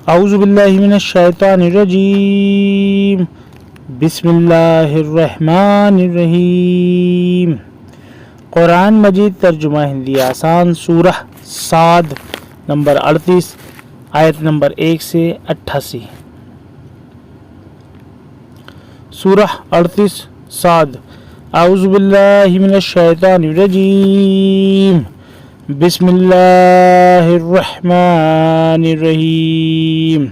اعوذ باللہ من الشیطان الرجیم بسم اللہ الرحمن الرحیم۔ قرآن مجید ترجمہ ہندی آسان، سورہ صاد نمبر 38 آیت نمبر 1 سے 88۔ سورہ 38 صاد۔ اعوذ باللہ من الشیطان الرجیم بسم اللہ الرحمن الرحیم۔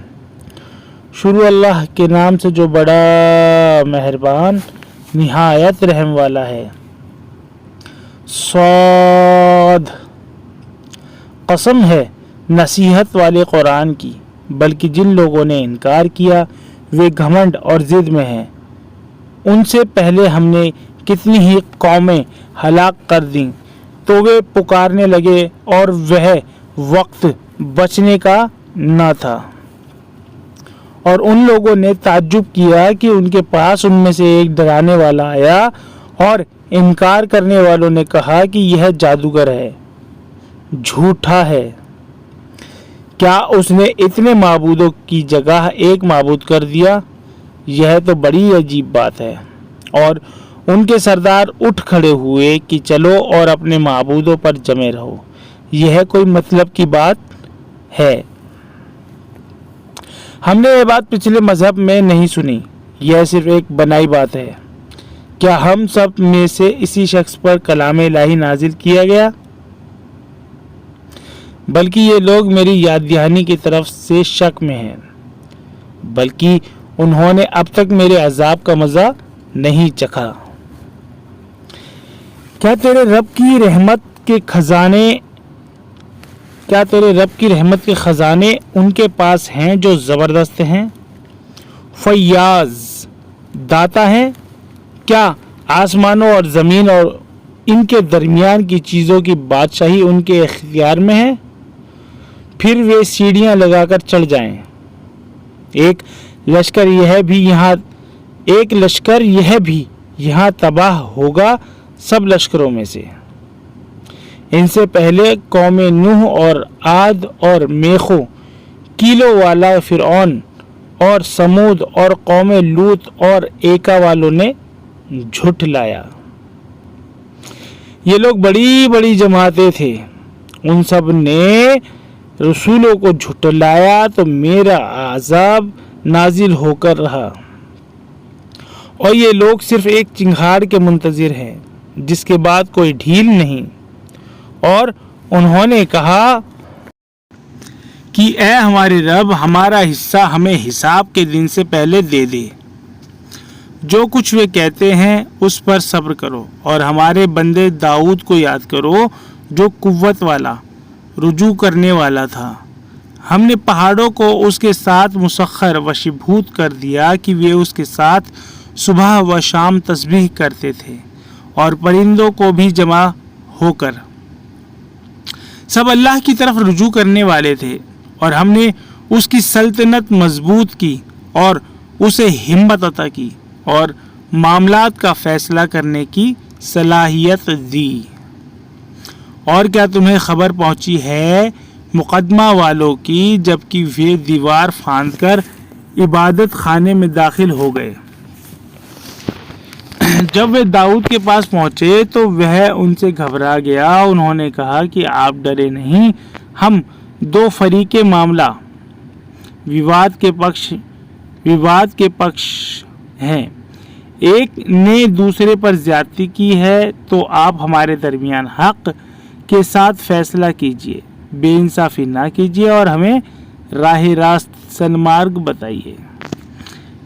شروع اللہ کے نام سے جو بڑا مہربان نہایت رحم والا ہے۔ صاد، قسم ہے نصیحت والے قرآن کی، بلکہ جن لوگوں نے انکار کیا وہ گھمنڈ اور ضد میں ہیں۔ ان سے پہلے ہم نے کتنی ہی قومیں ہلاک کر دیں تو وہ پکارنے لگے اور وہ وقت بچنے کا نہ تھا، اور ان لوگوں نے تعجب کیا کہ ان کے پاس ان میں سے ایک ڈرانے والا آیا، اور انکار کرنے والوں نے کہا کہ یہ جادوگر ہے، جھوٹا ہے۔ کیا اس نے اتنے معبودوں کی جگہ ایک معبود کر دیا؟ یہ تو بڑی عجیب بات ہے۔ اور ان کے سردار اٹھ کھڑے ہوئے کہ چلو اور اپنے معبودوں پر جمے رہو۔ یہ کوئی مطلب کی بات ہے؟ ہم نے یہ بات پچھلے مذہب میں نہیں سنی، یہ صرف ایک بنائی بات ہے۔ کیا ہم سب میں سے اسی شخص پر کلام الہی نازل کیا گیا؟ بلکہ یہ لوگ میری یاد دہانی کی طرف سے شک میں ہیں، بلکہ انہوں نے اب تک میرے عذاب کا مزہ نہیں چکھا۔ کیا تیرے رب کی رحمت کے خزانے ان کے پاس ہیں جو زبردست ہیں؟ فیاض، داتا ہیں؟ کیا آسمانوں اور زمین اور ان کے درمیان کی چیزوں کی بادشاہی ان کے اختیار میں ہے؟ پھر وہ سیڑھیاں لگا کر چڑھ جائیں۔ ایک لشکر یہ بھی یہاں تباہ ہوگا سب لشکروں میں سے۔ ان سے پہلے قوم نوح اور عاد اور میخو، کیلوں والا فرعون اور سمود اور قوم لوط اور ایکا والوں نے جھٹلایا۔ یہ لوگ بڑی بڑی جماعتیں تھے، ان سب نے رسولوں کو جھٹلایا تو میرا عذاب نازل ہو کر رہا، اور یہ لوگ صرف ایک چنگھاڑ کے منتظر ہیں جس کے بعد کوئی ڈھیل نہیں۔ اور انہوں نے کہا کہ اے ہمارے رب، ہمارا حصہ ہمیں حساب کے دن سے پہلے دے دے۔ جو کچھ وہ کہتے ہیں اس پر صبر کرو، اور ہمارے بندے داؤد کو یاد کرو جو قوت والا، رجوع کرنے والا تھا۔ ہم نے پہاڑوں کو اس کے ساتھ مسخر وشیبھوت کر دیا کہ وہ اس کے ساتھ صبح و شام تسبیح کرتے تھے، اور پرندوں کو بھی جمع ہو کر سب اللہ کی طرف رجوع کرنے والے تھے۔ اور ہم نے اس کی سلطنت مضبوط کی اور اسے ہمت عطا کی اور معاملات کا فیصلہ کرنے کی صلاحیت دی۔ اور کیا تمہیں خبر پہنچی ہے مقدمہ والوں کی، جبکہ وہ دیوار پھاند کر عبادت خانے میں داخل ہو گئے؟ جب وہ داؤد کے پاس پہنچے تو وہ ان سے گھبرا گیا۔ انہوں نے کہا کہ آپ ڈرے نہیں، ہم دو فریق معاملہ وواد کے پکش ہیں، ایک نے دوسرے پر زیادتی کی ہے، تو آپ ہمارے درمیان حق کے ساتھ فیصلہ کیجیے، بے انصافی نہ کیجیے، اور ہمیں راہ راست سنمارگ بتائیے۔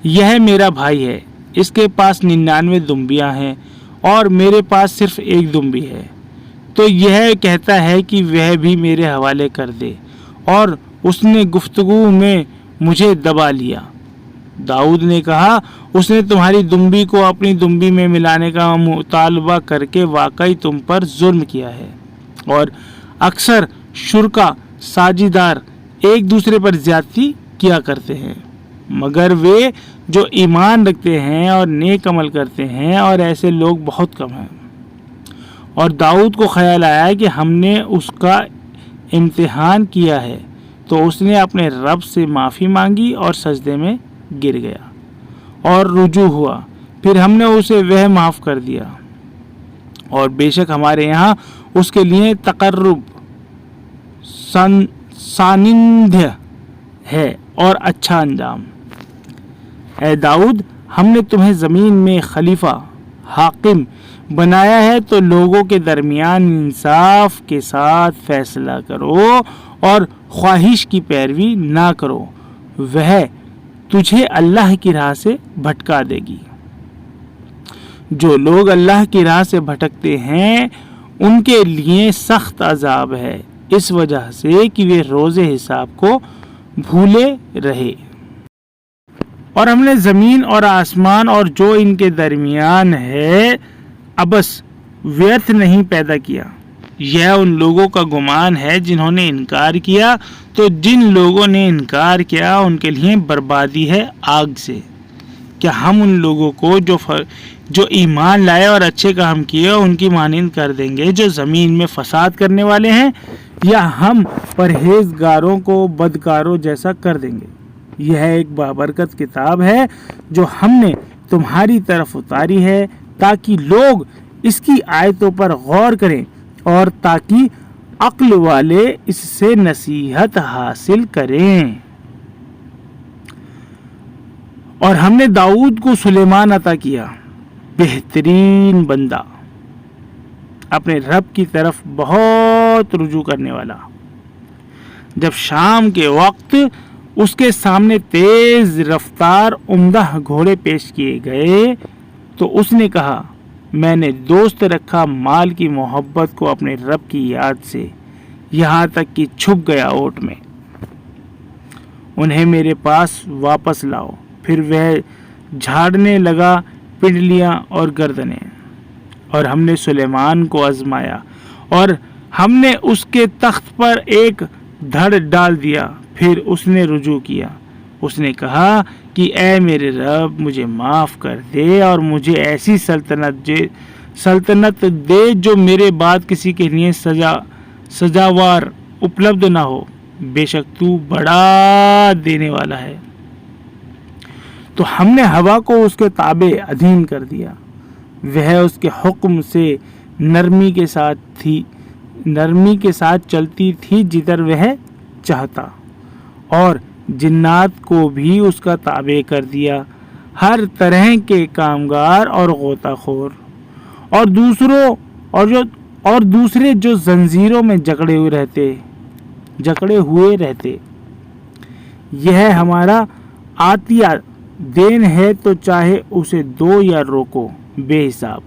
یہ میرا بھائی ہے، اس کے پاس 99 دمبیاں ہیں اور میرے پاس صرف ایک دمبی ہے، تو یہ کہتا ہے کہ وہ بھی میرے حوالے کر دے، اور اس نے گفتگو میں مجھے دبا لیا۔ داؤد نے کہا، اس نے تمہاری دمبی کو اپنی دمبی میں ملانے کا مطالبہ کر کے واقعی تم پر ظلم کیا ہے، اور اکثر شرکا ساجیدار ایک دوسرے پر زیادتی کیا کرتے ہیں، مگر وہ جو ایمان رکھتے ہیں اور نیک عمل کرتے ہیں، اور ایسے لوگ بہت کم ہیں۔ اور داؤد کو خیال آیا کہ ہم نے اس کا امتحان کیا ہے تو اس نے اپنے رب سے معافی مانگی اور سجدے میں گر گیا اور رجوع ہوا، پھر ہم نے اسے وہ معاف کر دیا، اور بے شک ہمارے یہاں اس کے لیے تقرب سانندہ ہے اور اچھا انجام۔ اے داؤد، ہم نے تمہیں زمین میں خلیفہ حاکم بنایا ہے تو لوگوں کے درمیان انصاف کے ساتھ فیصلہ کرو اور خواہش کی پیروی نہ کرو، وہ تجھے اللہ کی راہ سے بھٹکا دے گی۔ جو لوگ اللہ کی راہ سے بھٹکتے ہیں ان کے لیے سخت عذاب ہے، اس وجہ سے کہ وہ روز حساب کو بھولے رہے۔ اور ہم نے زمین اور آسمان اور جو ان کے درمیان ہے ابس ویرتھ نہیں پیدا کیا۔ یہ ان لوگوں کا گمان ہے جنہوں نے انکار کیا، تو جن لوگوں نے انکار کیا ان کے لیے بربادی ہے آگ سے۔ کیا ہم ان لوگوں کو جو ایمان لائے اور اچھے کام کیے ان کی مانند کر دیں گے جو زمین میں فساد کرنے والے ہیں، یا ہم پرہیزگاروں کو بدکاروں جیسا کر دیں گے؟ یہ ایک بابرکت کتاب ہے جو ہم نے تمہاری طرف اتاری ہے تاکہ لوگ اس کی آیتوں پر غور کریں اور تاکہ عقل والے اس سے نصیحت حاصل کریں۔ اور ہم نے داؤد کو سلیمان عطا کیا، بہترین بندہ، اپنے رب کی طرف بہت رجوع کرنے والا۔ جب شام کے وقت اس کے سامنے تیز رفتار عمدہ گھوڑے پیش کیے گئے تو اس نے کہا، میں نے دوست رکھا مال کی محبت کو اپنے رب کی یاد سے، یہاں تک کہ چھپ گیا اوٹ میں۔ انہیں میرے پاس واپس لاؤ۔ پھر وہ جھاڑنے لگا پنڈلیاں اور گردنیں۔ اور ہم نے سلیمان کو آزمایا اور ہم نے اس کے تخت پر ایک دھڑ ڈال دیا۔ پھر اس نے رجوع کیا، اس نے کہا کہ اے میرے رب، مجھے معاف کر دے اور مجھے ایسی سلطنت دے جو میرے بعد کسی کے لیے سزاوار اپلبدھ نہ ہو، بے شک تو بڑا دینے والا ہے۔ تو ہم نے ہوا کو اس کے تابع ادھین کر دیا، وہ اس کے حکم سے نرمی کے ساتھ چلتی تھی جدھر وہ چاہتا، اور جنات کو بھی اس کا تابع کر دیا، ہر طرح کے کامگار اور غوطہ خور اور دوسرے جو زنجیروں میں جکڑے ہوئے رہتے۔ یہ ہمارا عطیہ دین ہے تو چاہے اسے دو یا روکو بے حساب،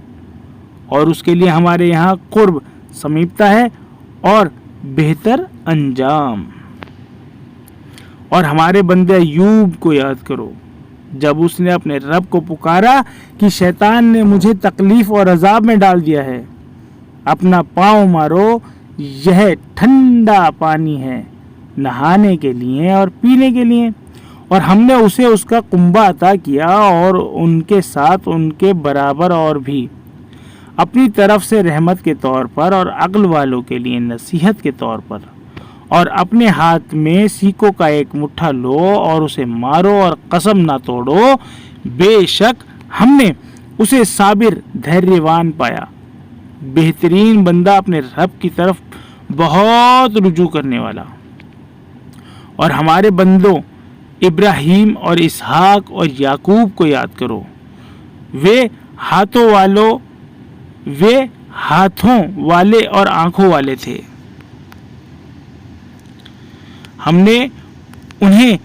اور اس کے لیے ہمارے یہاں قرب سمیپتا ہے اور بہتر انجام۔ اور ہمارے بندے ایوب کو یاد کرو، جب اس نے اپنے رب کو پکارا کہ شیطان نے مجھے تکلیف اور عذاب میں ڈال دیا ہے، اپنا پاؤں مارو، یہ ٹھنڈا پانی ہے نہانے کے لیے اور پینے کے لیے۔ اور ہم نے اسے اس کا کنبہ عطا کیا اور ان کے ساتھ ان کے برابر اور بھی، اپنی طرف سے رحمت کے طور پر اور عقل والوں کے لیے نصیحت کے طور پر۔ اور اپنے ہاتھ میں سیکوں کا ایک مٹھا لو اور اسے مارو اور قسم نہ توڑو، بے شک ہم نے اسے صابر دھیریوان پایا، بہترین بندہ، اپنے رب کی طرف بہت رجوع کرنے والا۔ اور ہمارے بندوں ابراہیم اور اسحاق اور یعقوب کو یاد کرو، وہ ہاتھوں والے اور آنکھوں والے تھے۔ ہم نے انہیں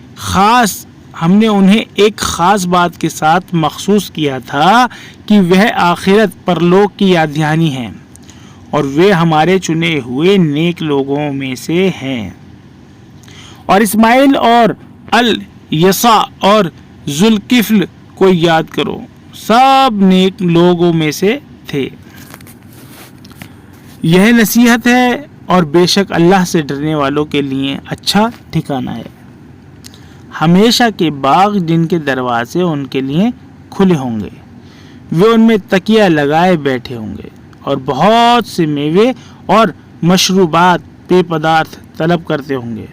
ایک خاص بات کے ساتھ مخصوص کیا تھا کہ وہ آخرت پرلوک کی یاد دہانی ہیں، اور وہ ہمارے چنے ہوئے نیک لوگوں میں سے ہیں۔ اور اسماعیل اور الیسع اور ذوالکفل کو یاد کرو، سب نیک لوگوں میں سے تھے۔ یہ نصیحت ہے، اور بے شک اللہ سے ڈرنے والوں کے لیے اچھا ٹھکانہ ہے۔ ہمیشہ کے باغ جن کے دروازے ان کے لیے کھلے ہوں گے، وہ ان میں تکیہ لگائے بیٹھے ہوں گے، اور بہت سے میوے اور مشروبات پے پدارتھ طلب کرتے ہوں گے،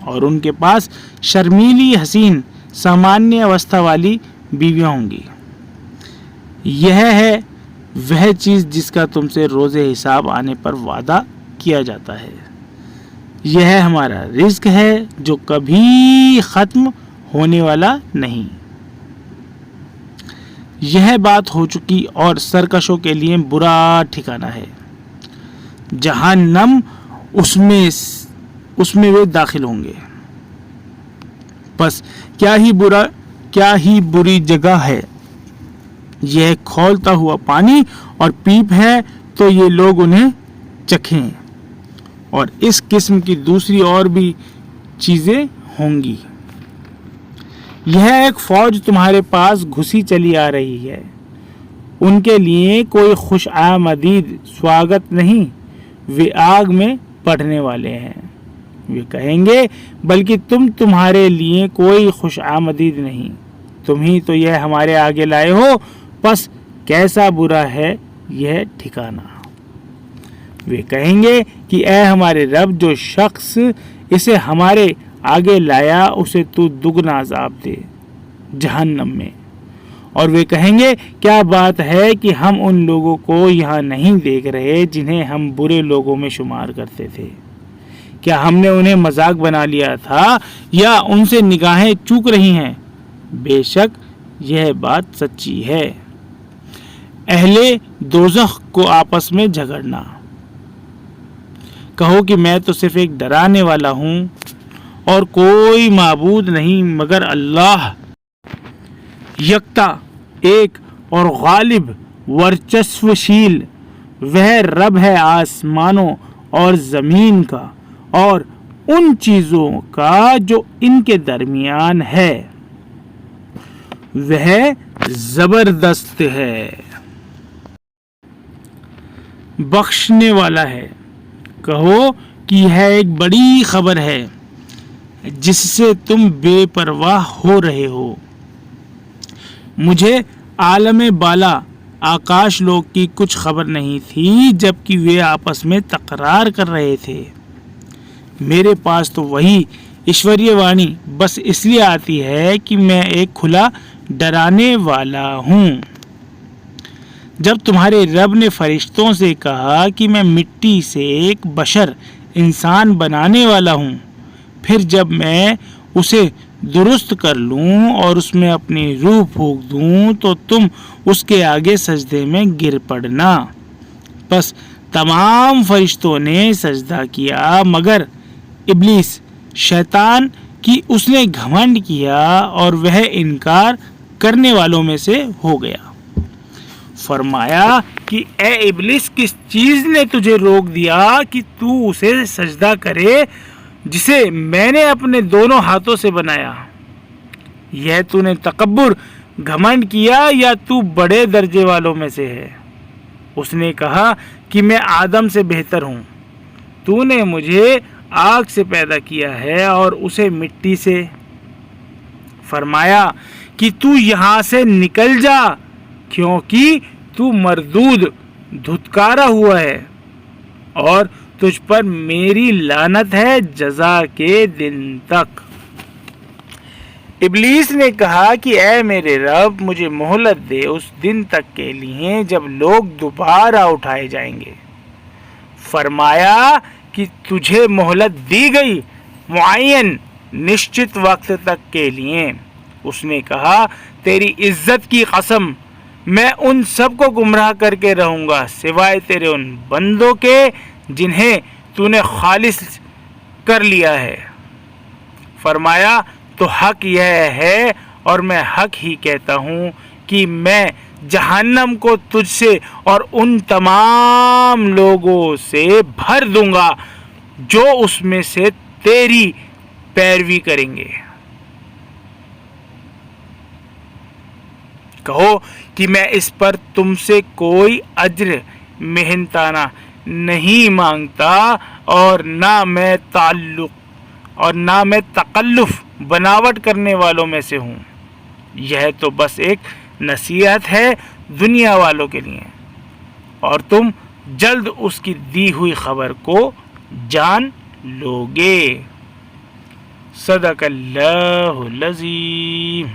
اور ان کے پاس شرمیلی حسین سامانیہ اوستھا والی بیویاں ہوں گی۔ یہ ہے وہ چیز جس کا تم سے روز حساب آنے پر وعدہ کیا جاتا ہے۔ یہ ہمارا رزق ہے جو کبھی ختم ہونے والا نہیں۔ یہ بات ہو چکی اور سرکشوں کے لیے برا ٹھکانہ ہے۔ جہنم اس میں وہ داخل ہوں گے۔ بس کیا ہی بری جگہ ہے۔ یہ کھولتا ہوا پانی اور پیپ ہے تو یہ لوگ انہیں چکھیں، اور اس قسم کی دوسری اور بھی چیزیں ہوں گی۔ یہ ایک فوج تمہارے پاس گھسی چلی آ رہی ہے، ان کے لیے کوئی خوش آمدید سواگت نہیں، وہ آگ میں پڑنے والے ہیں۔ وہ کہیں گے بلکہ تمہارے لیے کوئی خوش آمدید نہیں، تم ہی تو یہ ہمارے آگے لائے ہو، پس کیسا برا ہے یہ ٹھکانہ۔ وہ کہیں گے کہ اے ہمارے رب، جو شخص اسے ہمارے آگے لایا اسے تو دگنا عذاب دے جہنم میں۔ اور وہ کہیں گے کیا بات ہے کہ ہم ان لوگوں کو یہاں نہیں دیکھ رہے جنہیں ہم برے لوگوں میں شمار کرتے تھے؟ کیا ہم نے انہیں مذاق بنا لیا تھا یا ان سے نگاہیں چوک رہی ہیں؟ بے شک یہ بات سچی ہے۔ اہل دوزخ کو آپس میں جھگڑنا۔ کہو کہ میں تو صرف ایک ڈرانے والا ہوں اور کوئی معبود نہیں مگر اللہ، یکتا، ایک اور غالب، ورچسوشیل۔ وہ رب ہے آسمانوں اور زمین کا اور ان چیزوں کا جو ان کے درمیان ہے، وہ زبردست ہے، بخشنے والا ہے۔ کہو کہ یہ ایک بڑی خبر ہے جس سے تم بے پرواہ ہو رہے ہو۔ مجھے عالم بالا آکاش لوک کی کچھ خبر نہیں تھی جبکہ وہ آپس میں تکرار کر رہے تھے۔ میرے پاس تو وہی ایشوریہ وانی بس اس لیے آتی ہے کہ میں ایک کھلا ڈرانے والا ہوں۔ جب تمہارے رب نے فرشتوں سے کہا کہ میں مٹی سے ایک بشر انسان بنانے والا ہوں، پھر جب میں اسے درست کر لوں اور اس میں اپنی روح پھونک دوں تو تم اس کے آگے سجدے میں گر پڑنا۔ بس تمام فرشتوں نے سجدہ کیا مگر ابلیس شیطان کی اس نے گھمنڈ کیا اور وہ انکار کرنے والوں میں سے ہو گیا۔ فرمایا کہ اے ابلیس، کس چیز نے تجھے روک دیا کہ تو اسے سجدہ کرے جسے میں نے اپنے دونوں ہاتھوں سے بنایا؟ یہ تو نے تکبر گھمنڈ کیا یا تو بڑے درجے والوں میں سے ہے؟ اس نے کہا کہ میں آدم سے بہتر ہوں، تو نے مجھے آگ سے پیدا کیا ہے اور اسے مٹی سے۔ فرمایا کہ تو یہاں سے نکل جا کیونکہ تو مردود دھتکارا ہوا ہے اور تجھ پر میری لعنت ہے جزا کے دن تک۔ ابلیس نے کہا کہ اے میرے رب، مجھے مہلت دے اس دن تک کے لیے جب لوگ دوبارہ اٹھائے جائیں گے۔ فرمایا کہ تجھے مہلت دی گئی معین نشچت وقت تک کے لیے۔ اس نے کہا تیری عزت کی قسم، میں ان سب کو گمراہ کر کے رہوں گا سوائے تیرے ان بندوں کے جنہیں تو نے خالص کر لیا ہے۔ فرمایا تو حق یہ ہے اور میں حق ہی کہتا ہوں کہ میں جہنم کو تجھ سے اور ان تمام لوگوں سے بھر دوں گا جو اس میں سے تیری پیروی کریں گے۔ کہو کہ میں اس پر تم سے کوئی اجر محنتانہ نہیں مانگتا اور نہ میں تکلف بناوٹ کرنے والوں میں سے ہوں۔ یہ تو بس ایک نصیحت ہے دنیا والوں کے لیے، اور تم جلد اس کی دی ہوئی خبر کو جان لوگے۔ صدق اللہ العظیم.